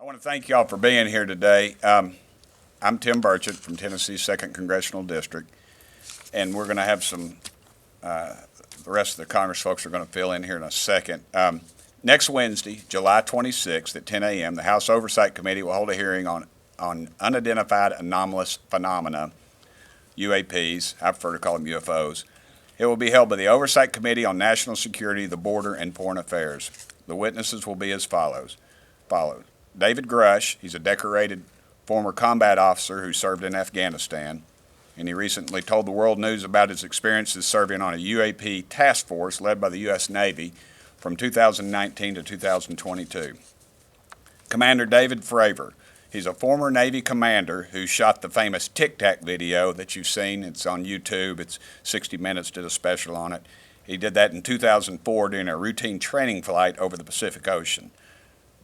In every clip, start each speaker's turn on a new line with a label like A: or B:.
A: I want to thank y'all for being here today. I'm Tim Burchett from Tennessee's 2nd Congressional District, and we're going to have the rest of the Congress folks are going to fill in here in a second. Next Wednesday, July 26th at 10 a.m., the House Oversight Committee will hold a hearing on Unidentified Anomalous Phenomena, UAPs. I prefer to call them UFOs. It will be held by the Oversight Committee on National Security, the Border, and Foreign Affairs. The witnesses will be as follows. David Grush, he's a decorated former combat officer who served in Afghanistan, and he recently told the world news about his experiences serving on a UAP task force led by the U.S. Navy from 2019 to 2022. Commander David Fravor, he's a former Navy commander who shot the famous Tic Tac video that you've seen. It's on YouTube. It's 60 Minutes did a special on it. He did that in 2004 during a routine training flight over the Pacific Ocean.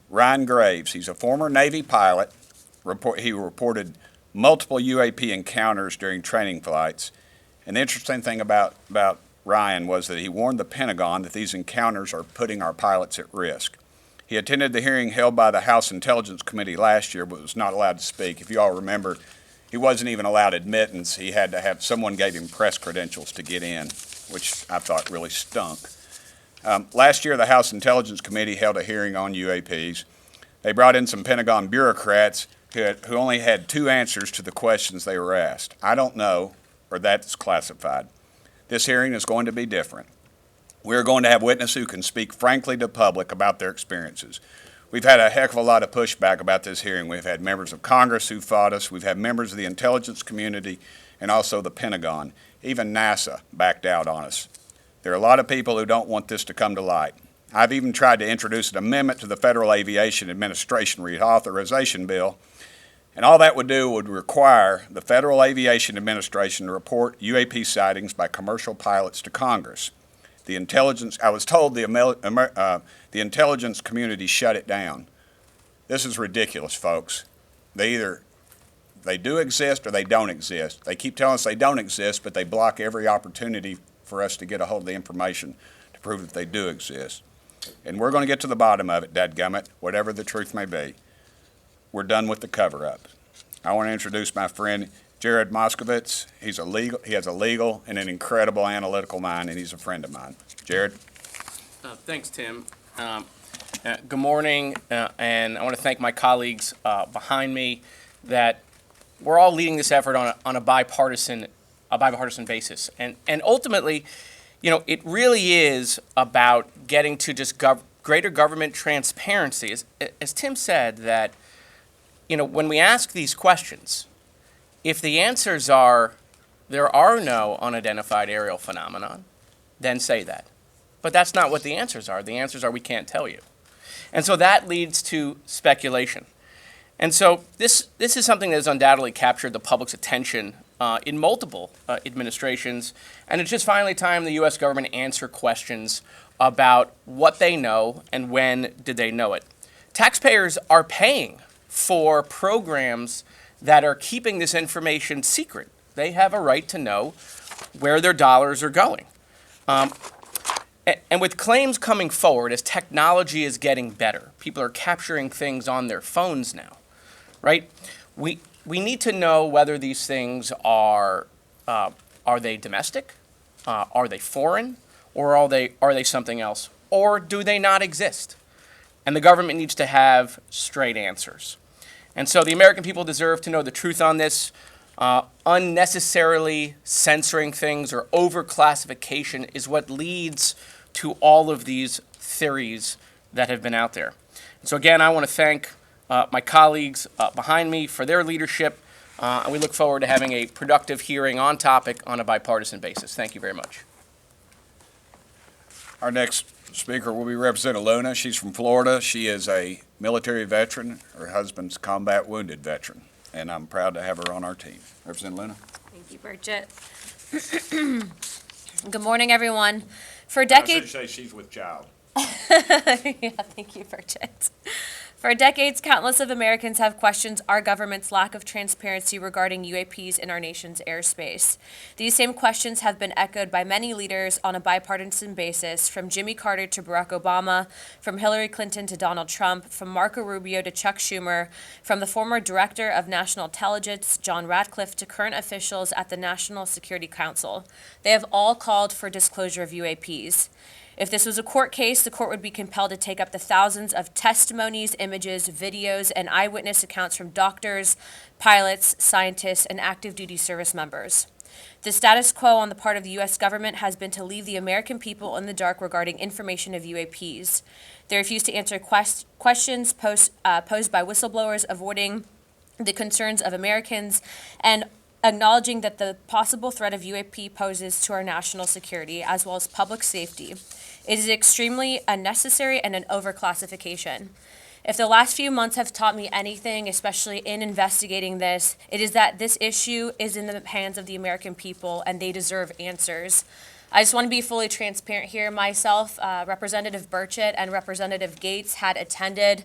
A: Ryan Graves, he's a former Navy pilot. He reported multiple UAP encounters during training flights. And the interesting thing about Ryan was that he warned the Pentagon that these encounters are putting our pilots at risk. He attended the hearing held by the House Intelligence Committee last year, but was not allowed to speak. If you all remember, he wasn't even allowed admittance. He had to have someone gave him press credentials to get in, which I thought really stunk. Last year, the House Intelligence Committee held a hearing on UAPs. They brought in some Pentagon bureaucrats who only had 2 answers to the questions they were asked. I don't know, or that's classified. This hearing is going to be different. We're going to have witnesses who can speak frankly to the public about their experiences. We've had a heck of a lot of pushback about this hearing. We've had members of Congress who fought us. We've had members of the intelligence community and also the Pentagon. Even NASA backed out on us. There are a lot of people who don't want this to come to light. I've even tried to introduce an amendment to the Federal Aviation Administration Reauthorization Bill, and all that would do would require the Federal Aviation Administration to report UAP sightings by commercial pilots to Congress. I was told the intelligence community shut it down. This is ridiculous, folks. They do exist or they don't exist. They keep telling us they don't exist, but they block every opportunity for us to get a hold of the information to prove that they do exist. And we're going to get to the bottom of it, dadgummit, whatever the truth may be. We're done with the cover-up. I want to introduce my friend Jared Moskowitz. He has a legal and an incredible analytical mind, and he's a friend of mine. Jared?
B: Thanks, Tim. Good morning, and I want to thank my colleagues behind me that we're all leading this effort on a bipartisan basis. And ultimately, it really is about getting to just greater government transparency. As Tim said, that when we ask these questions, if the answers are there are no unidentified aerial phenomenon, then say that. But that's not what the answers are. The answers are we can't tell you. And so that leads to speculation. And so this is something that has undoubtedly captured the public's attention in multiple administrations, and it's just finally time the U.S. government answer questions about what they know and when did they know it. Taxpayers are paying for programs that are keeping this information secret. They have a right to know where their dollars are going. And with claims coming forward, as technology is getting better, people are capturing things on their phones now, right? We need to know whether these things are they domestic, are they foreign, or are they something else, or do they not exist? And the government needs to have straight answers. And so the American people deserve to know the truth on this. Unnecessarily censoring things or overclassification is what leads to all of these theories that have been out there. And so again, I want to thank my colleagues behind me for their leadership, and we look forward to having a productive hearing on topic on a bipartisan basis. Thank you very much.
A: Our next speaker will be Representative Luna. She's from Florida. She is a military veteran. Her husband's combat wounded veteran, and I'm proud to have her on our team. Representative Luna.
C: Thank you, Burchett. Good morning, everyone. For decades,
A: I should say she's with child.
C: yeah, thank you, Burchett. For decades, countless of Americans have questioned our government's lack of transparency regarding UAPs in our nation's airspace. These same questions have been echoed by many leaders on a bipartisan basis, from Jimmy Carter to Barack Obama, from Hillary Clinton to Donald Trump, from Marco Rubio to Chuck Schumer, from the former Director of National Intelligence, John Ratcliffe, to current officials at the National Security Council. They have all called for disclosure of UAPs. If this was a court case, the court would be compelled to take up the thousands of testimonies, images, videos, and eyewitness accounts from doctors, pilots, scientists, and active duty service members. The status quo on the part of the U.S. government has been to leave the American people in the dark regarding information of UAPs. They refuse to answer questions posed by whistleblowers, avoiding the concerns of Americans, and acknowledging that the possible threat of UAP poses to our national security as well as public safety. It is extremely unnecessary and an overclassification. If the last few months have taught me anything, especially in investigating this, it is that this issue is in the hands of the American people and they deserve answers. I just want to be fully transparent here. Myself, Representative Burchett, and Representative Gates had attended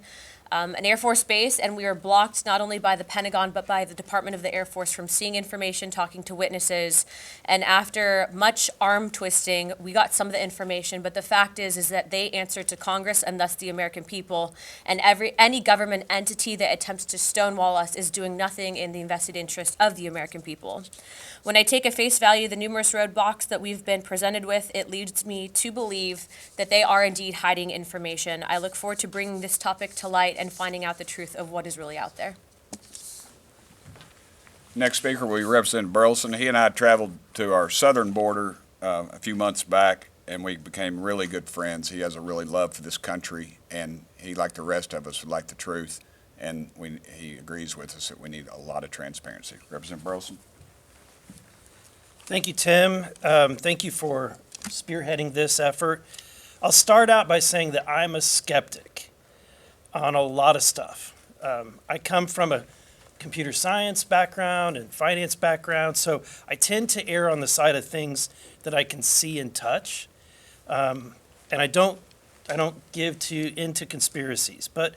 C: an Air Force base, and we were blocked not only by the Pentagon but by the Department of the Air Force from seeing information, talking to witnesses. And after much arm twisting, we got some of the information. But the fact is that they answer to Congress and thus the American people. And any government entity that attempts to stonewall us is doing nothing in the vested interest of the American people. When I take at face value the numerous roadblocks that we've been presented with, it leads me to believe that they are indeed hiding information. I look forward to bringing this topic to light and finding out the truth of what is really out there.
A: Next speaker will be Representative Burleson. He and I traveled to our southern border a few months back, and we became really good friends. He has a really love for this country, and he, like the rest of us, would like the truth, and he agrees with us that we need a lot of transparency. Representative Burleson.
D: Thank you, Tim. Thank you for spearheading this effort. I'll start out by saying that I'm a skeptic on a lot of stuff. I come from a computer science background and finance background, so I tend to err on the side of things that I can see and touch. And I don't give into conspiracies. But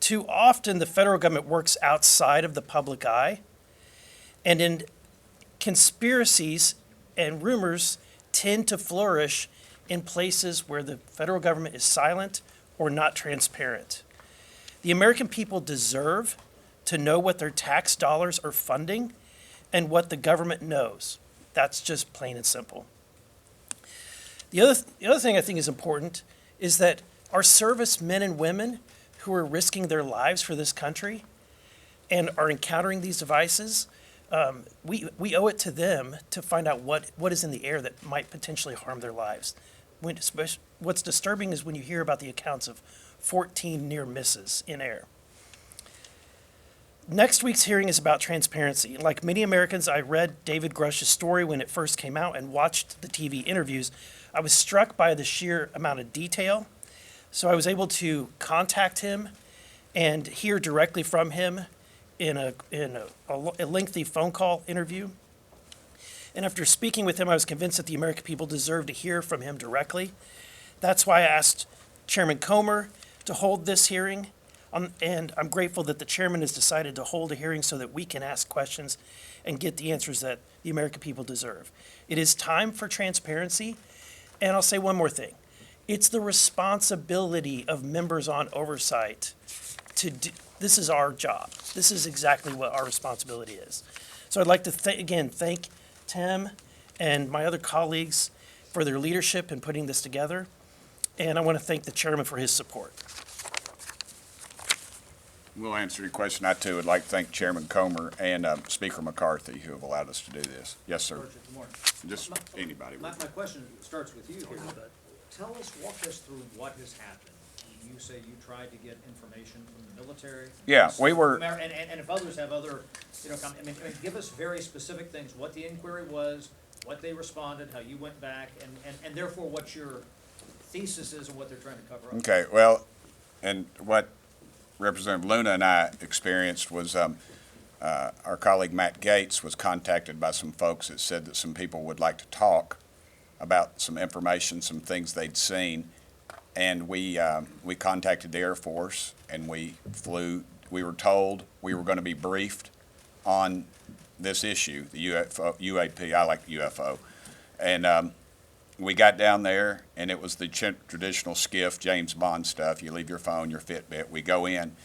D: too often the federal government works outside of the public eye, and in conspiracies and rumors tend to flourish in places where the federal government is silent or not transparent. The American people deserve to know what their tax dollars are funding and what the government knows. That's just plain and simple. The other thing I think is important is that our servicemen and women who are risking their lives for this country and are encountering these devices, we owe it to them to find out what is in the air that might potentially harm their lives. What's disturbing is when you hear about the accounts of 14 near misses in air. Next week's hearing is about transparency. Like many Americans, I read David Grush's story when it first came out and watched the TV interviews. I was struck by the sheer amount of detail, so I was able to contact him and hear directly from him in a lengthy phone call interview. And after speaking with him, I was convinced that the American people deserve to hear from him directly. That's why I asked Chairman Comer to hold this hearing, and I'm grateful that the chairman has decided to hold a hearing so that we can ask questions and get the answers that the American people deserve. It is time for transparency, and I'll say one more thing. It's the responsibility of members on oversight to do. This is our job. This is exactly what our responsibility is. So I'd like to thank Tim and my other colleagues for their leadership in putting this together. And I want to thank the chairman for his support.
A: We'll answer your question. I, too, would like to thank Chairman Comer and Speaker McCarthy, who have allowed us to do this. Yes, sir.
E: Good morning.
A: Just anybody.
E: My question starts with you here, but walk us through what has happened. You say you tried to get information from the military?
A: Yeah, we were.
E: And if others have other, give us very specific things, what the inquiry was, what they responded, how you went back, and therefore what your thesis is and what they're trying to cover up.
A: Okay, well, and what Representative Luna and I experienced was our colleague Matt Gates was contacted by some folks that said that some people would like to talk about some information, some things they'd seen and we contacted the Air Force, and we flew. We were told we were going to be briefed on this issue, the UFO, UAP. I like UFO, and we got down there, and it was the traditional skiff, James Bond stuff. You leave your phone, your Fitbit. We go in,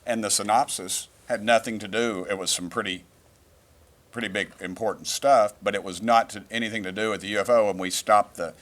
A: and the synopsis had nothing to do. It was some pretty big, important stuff, but it was not anything to do with the UFO, and we stopped the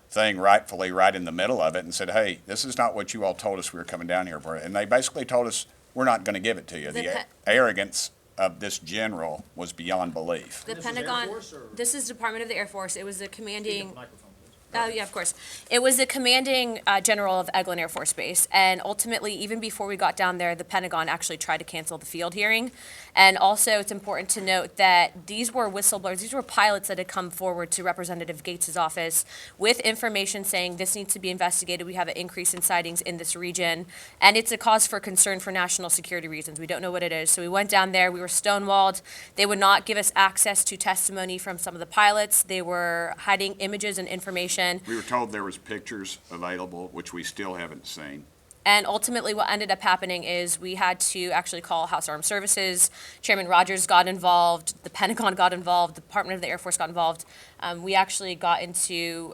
A: thing rightfully right in the middle of it and said, hey, this is not what you all told us we were coming down here for. And they basically told us, we're not going to give it to you. The arrogance of this general was beyond belief.
C: The
E: This was Air
C: Pentagon,
E: Force or-
C: this is Department of the Air Force. It was the
E: Speak
C: commanding.
E: into the microphone, please.
C: Oh, yeah, of course. It was the commanding general of Eglin Air Force Base. And ultimately, even before we got down there, the Pentagon actually tried to cancel the field hearing. And also, it's important to note that these were whistleblowers. These were pilots that had come forward to Representative Gates' office with information saying this needs to be investigated. We have an increase in sightings in this region. And it's a cause for concern for national security reasons. We don't know what it is. So we went down there. We were stonewalled. They would not give us access to testimony from some of the pilots. They were hiding images and information.
A: We were told there was pictures available, which we still haven't seen.
C: And ultimately, what ended up happening is we had to actually call House Armed Services. Chairman Rogers got involved. The Pentagon got involved. The Department of the Air Force got involved. We actually got into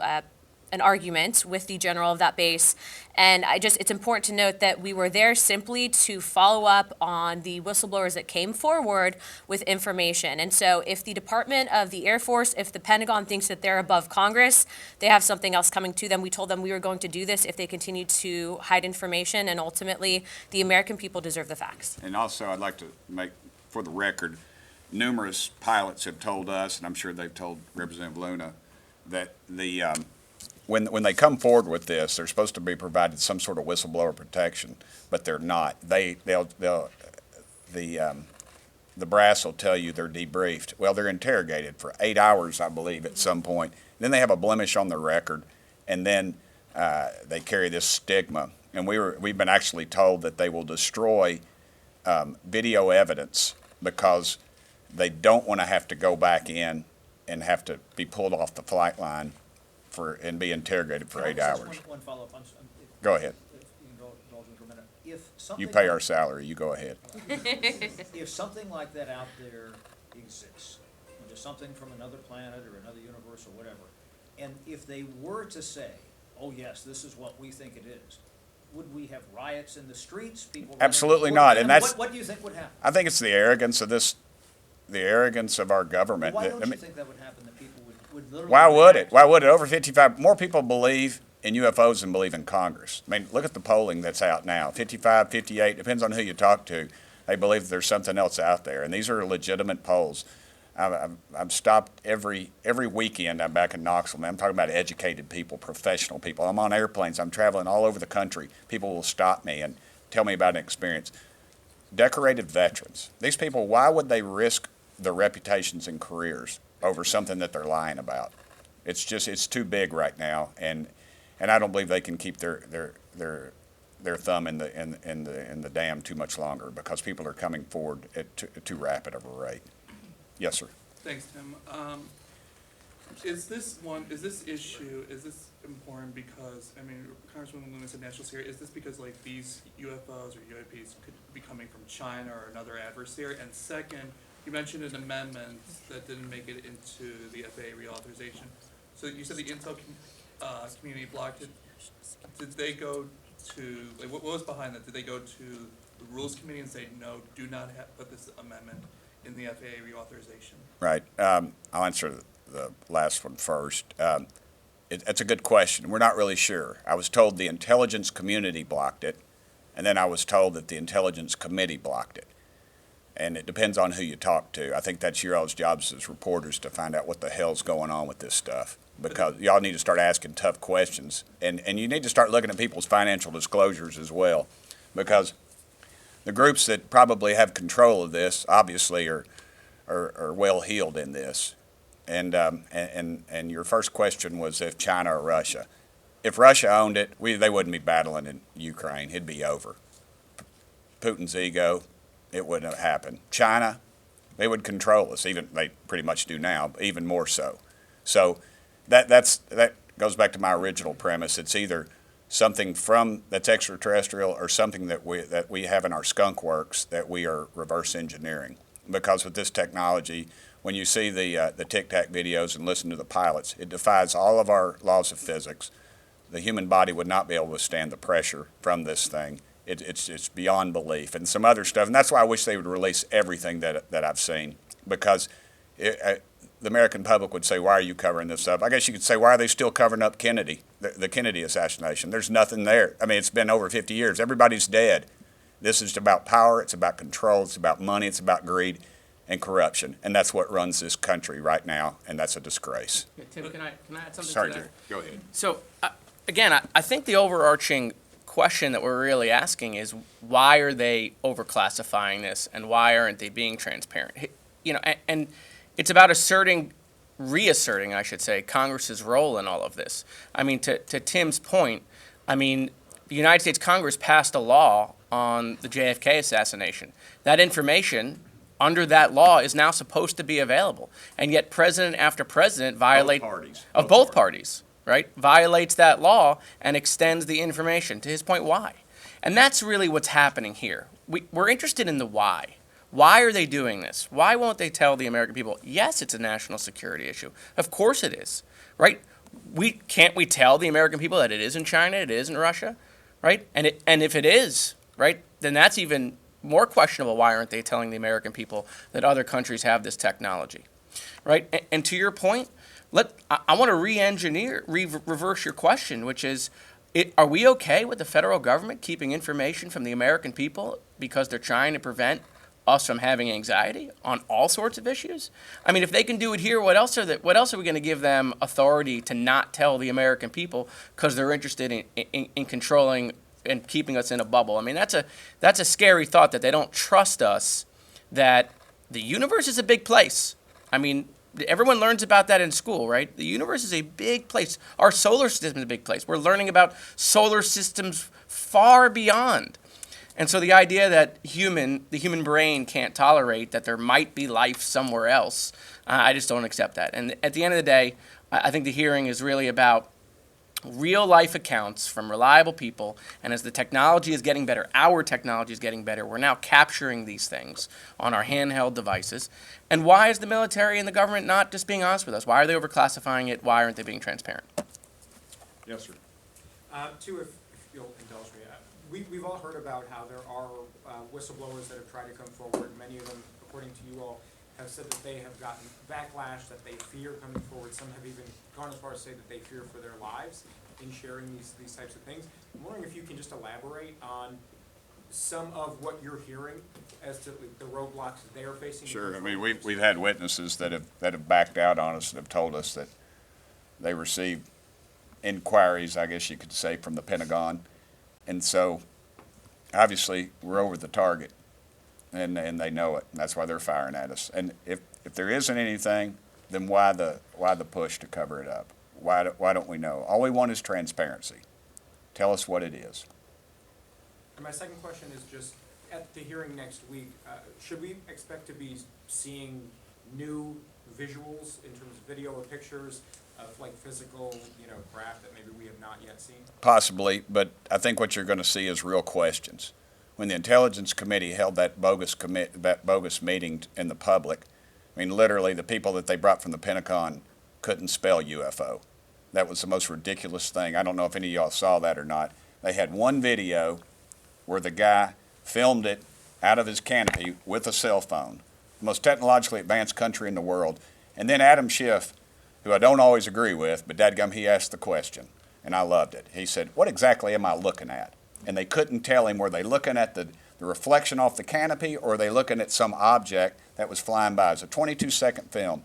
C: an argument with the general of that base. And it's important to note that we were there simply to follow up on the whistleblowers that came forward with information. And so if the Department of the Air Force, if the Pentagon thinks that they're above Congress, they have something else coming to them. We told them we were going to do this if they continued to hide information, and ultimately, the American people deserve the facts.
A: And also, I'd like to make, for the record, numerous pilots have told us, and I'm sure they've told Representative Luna, that when they come forward with this, they're supposed to be provided some sort of whistleblower protection, but they're not. The brass will tell you they're debriefed. Well, they're interrogated for 8 hours, I believe, at some point. Then they have a blemish on their record, and then they carry this stigma. And we've been actually told that they will destroy video evidence because they don't want to have to go back in and have to be pulled off the flight line and be interrogated for 8
E: Can I just
A: hours.
E: ask one follow-up?
A: Go ahead.
E: If you can indulge me for a minute. If something
A: You pay our
E: like-
A: salary, you go ahead.
E: If something like that out there exists, just something from another planet or another universe or whatever, and if they were to say, oh, yes, this is what we think it is, would we have riots in the streets, people? running-
A: Absolutely not, and that's-
E: What do you think would happen?
A: I think it's the arrogance of the arrogance of our government.
E: Why
A: I
E: don't you
A: mean,
E: think that would happen, that people would literally?
A: why would it?
E: react?
A: Why would it? Over 55, more people believe in UFOs than believe in Congress. I mean, look at the polling that's out now. 55, 58, depends on who you talk to. They believe there's something else out there, and these are legitimate polls. I've stopped every weekend. I'm back in Knoxville. Man, I'm talking about educated people, professional people. I'm on airplanes. I'm traveling all over the country. People will stop me and tell me about an experience. Decorated veterans. These people, why would they risk their reputations and careers over something that they're lying about? It's too big right now, and I don't believe they can keep their thumb in the dam too much longer because people are coming forward at too rapid of a rate. Yes, sir.
F: Thanks, Tim. Is this issue important because, I mean, Congresswoman Luna said national security, is this because like these UFOs or UAPs could be coming from China or another adversary? And second, you mentioned an amendment that didn't make it into the FAA reauthorization. So you said the intel community blocked it. Did they go to, like, what was behind that? Did they go to the Rules Committee and say, no, do not put this amendment in the FAA reauthorization?
A: Right. I'll answer the last one first. It's a good question. We're not really sure. I was told the intelligence community blocked it, and then I was told that the intelligence committee blocked it. And it depends on who you talk to. I think that's your all's jobs as reporters to find out what the hell's going on with this stuff. Because y'all need to start asking tough questions. And you need to start looking at people's financial disclosures as well. Because the groups that probably have control of this obviously are well heeled in this. And your first question was if China or Russia. If Russia owned it, they wouldn't be battling in Ukraine. It'd be over. Putin's ego, it wouldn't have happened. China, they would control us. Even they pretty much do now, but even more so. So that goes back to my original premise. It's either something that's extraterrestrial or something that we have in our skunk works that we are reverse engineering. Because with this technology, when you see the Tic Tac videos and listen to the pilots, it defies all of our laws of physics. The human body would not be able to withstand the pressure from this thing. It's beyond belief, and some other stuff. And that's why I wish they would release everything that I've seen, because the American public would say, why are you covering this up? I guess you could say, why are they still covering up Kennedy, the Kennedy assassination? There's nothing there. I mean, it's been over 50 years. Everybody's dead. This is about power. It's about control. It's about money. It's about greed and corruption. And that's what runs this country right now, and that's a disgrace.
B: Yeah, Tim, can I add something
A: Sorry,
B: to that?
A: Jerry. Go ahead.
B: So, again, I think the overarching question that we're really asking is, why are they overclassifying this, and why aren't they being transparent? You know, and it's about reasserting, I should say, Congress's role in all of this. I mean, to Tim's point, I mean, the United States Congress passed a law on the JFK assassination. That information under that law is now supposed to be available, and yet president after president both parties, right, violates that law and extends the information. To his point, why? And that's really what's happening here. We're interested in the why. Why are they doing this? Why won't they tell the American people, yes, it's a national security issue? Of course it is, right? Can't we tell the American people that it is in China, it is in Russia, right? And if it is, right, then that's even more questionable. Why aren't they telling the American people that other countries have this technology, right? And to your point, I want to reverse your question, which is, are we okay with the federal government keeping information from the American people because they're trying to prevent us from having anxiety on all sorts of issues? I mean, if they can do it here, what else are we going to give them authority to not tell the American people because they're interested in controlling and keeping us in a bubble? I mean, that's a scary thought, that they don't trust us, that the universe is a big place. I mean, everyone learns about that in school, right? The universe is a big place. Our solar system is a big place. We're learning about solar systems far beyond. And so the idea that the human brain can't tolerate that there might be life somewhere else, I just don't accept that. And at the end of the day, I think the hearing is really about real life accounts from reliable people. And as the technology is getting better, our technology is getting better, we're now capturing these things on our handheld devices. And why is the military and the government not just being honest with us? Why are they overclassifying it? Why aren't they being transparent?
A: Yes, sir.
G: Two, if you'll indulge me. We've all heard about how there are whistleblowers that have tried to come forward. Many of them, according to you all, have said that they have gotten backlash, that they fear coming forward. Some have even gone as far as to say that they fear for their lives in sharing these types of things. I'm wondering if you can just elaborate on some of what you're hearing as to the roadblocks they are facing.
A: Sure. I mean, we've had witnesses that have backed out on us and have told us that they received inquiries, I guess you could say, from the Pentagon. And so, obviously, we're over the target, and they know it, and that's why they're firing at us. And if there isn't anything, then why the push to cover it up? Why don't we know? All we want is transparency. Tell us what it is.
G: And my second question is just, at the hearing next week, should we expect to be seeing new visuals in terms of video or pictures of like physical, craft that maybe we have not yet seen?
A: Possibly, but I think what you're going to see is real questions. When the Intelligence Committee held that bogus meeting in the public, I mean, literally the people that they brought from the Pentagon couldn't spell UFO. That was the most ridiculous thing. I don't know if any of y'all saw that or not. They had one video where the guy filmed it out of his canopy with a cell phone, the most technologically advanced country in the world. And then Adam Schiff, who I don't always agree with, but dadgum, he asked the question, and I loved it. He said, what exactly am I looking at? And they couldn't tell him, were they looking at the reflection off the canopy, or are they looking at some object that was flying by? It's a 22-second film.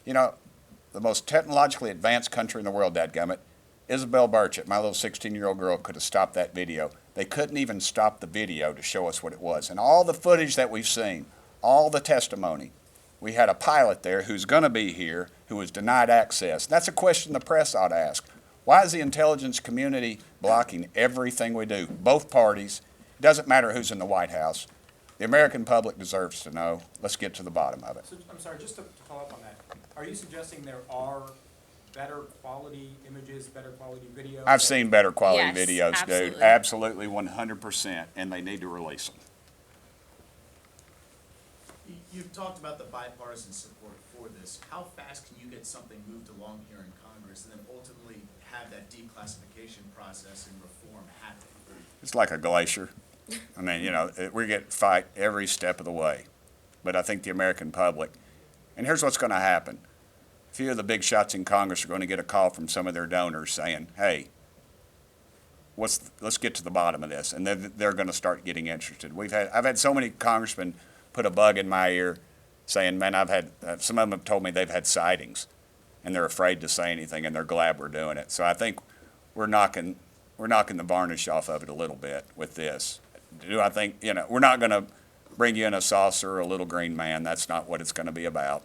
A: The most technologically advanced country in the world, dadgummit, Isabel Burchett, my little 16-year-old girl, could have stopped that video. They couldn't even stop the video to show us what it was. And all the footage that we've seen, all the testimony, we had a pilot there who's going to be here who was denied access. That's a question the press ought to ask. Why is the intelligence community blocking everything we do? Both parties. It doesn't matter who's in the White House. The American public deserves to know. Let's get to the bottom of it.
G: So, I'm sorry, just to follow up on that, are you suggesting there are better quality images, better quality videos?
A: I've seen better quality
C: Yes,
A: videos, dude.
C: absolutely.
A: Absolutely, 100%, and they need to release them.
H: You've talked about the bipartisan support for this. How fast can you get something moved along here in Congress and then ultimately have that declassification process and reform happen?
A: It's like a glacier. I mean, you know, we get fight every step of the way. But I think the American public, and here's what's going to happen. A few of the big shots in Congress are going to get a call from some of their donors saying, hey, let's get to the bottom of this. And then they're going to start getting interested. I've had so many congressmen put a bug in my ear saying, man, some of them have told me they've had sightings and they're afraid to say anything and they're glad we're doing it. So I think we're knocking the varnish off of it a little bit with this. Do I think, you know, we're not going to bring you in a saucer or a little green man. That's not what it's going to be about.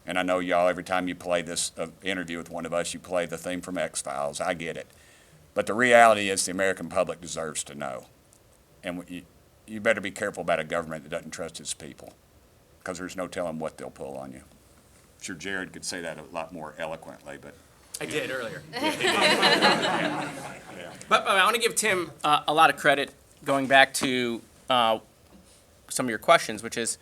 A: And I know y'all, every time you play this interview with one of us, you play the theme from X-Files. I get it. But the reality is the American public deserves to know. And you better be careful about a government that doesn't trust its people, because there's no telling what they'll pull on you. I'm sure Jared could say that a lot more eloquently, but.
B: I did earlier. But I want to give Tim a lot of credit going back to some of your questions, which is,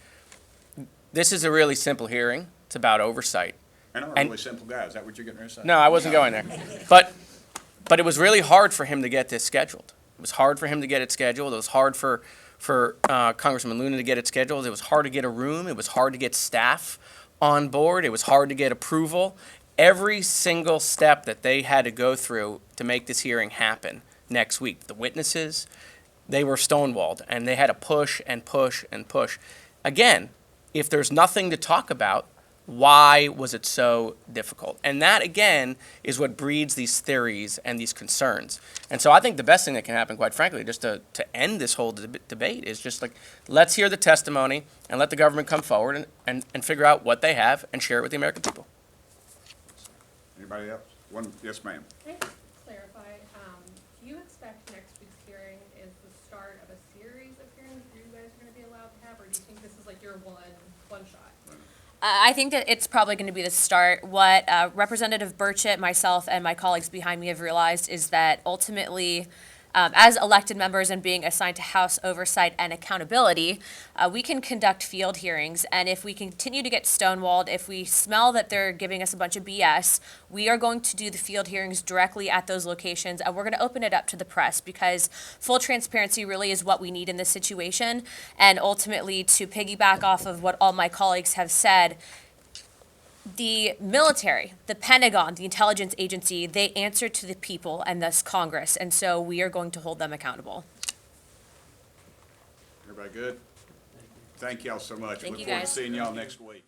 B: this is a really simple hearing. It's about oversight.
A: And I'm a
B: And-
A: really simple guy. Is that what you're getting ready to say?
B: No, I wasn't going there. But it was really hard for him to get this scheduled. It was hard for him to get it scheduled. It was hard for Congressman Luna to get it scheduled. It was hard to get a room. It was hard to get staff on board. It was hard to get approval. Every single step that they had to go through to make this hearing happen next week, the witnesses, they were stonewalled, and they had to push and push and push. Again, if there's nothing to talk about, why was it so difficult? And that, again, is what breeds these theories and these concerns. And so I think the best thing that can happen, quite frankly, just to end this whole debate is just like, let's hear the testimony and let the government come forward and figure out what they have and share it with the American people.
A: Anybody else? Yes, ma'am.
I: Can I clarify, do you expect next week's hearing is the start of a series of hearings you guys are gonna be allowed to have, or do you think this is like your one shot?
C: I think that it's probably going to be the start. What Representative Burchett, myself, and my colleagues behind me have realized is that ultimately, as elected members and being assigned to House oversight and accountability, we can conduct field hearings. And if we continue to get stonewalled, if we smell that they're giving us a bunch of BS, we are going to do the field hearings directly at those locations. And we're going to open it up to the press, because full transparency really is what we need in this situation. And ultimately, to piggyback off of what all my colleagues have said, the military, the Pentagon, the intelligence agency, they answer to the people and thus Congress. And so we are going to hold them accountable.
A: Everybody good? Thank y'all so much.
C: Thank
A: Look
C: you,
A: forward to
C: guys.
A: seeing y'all next week.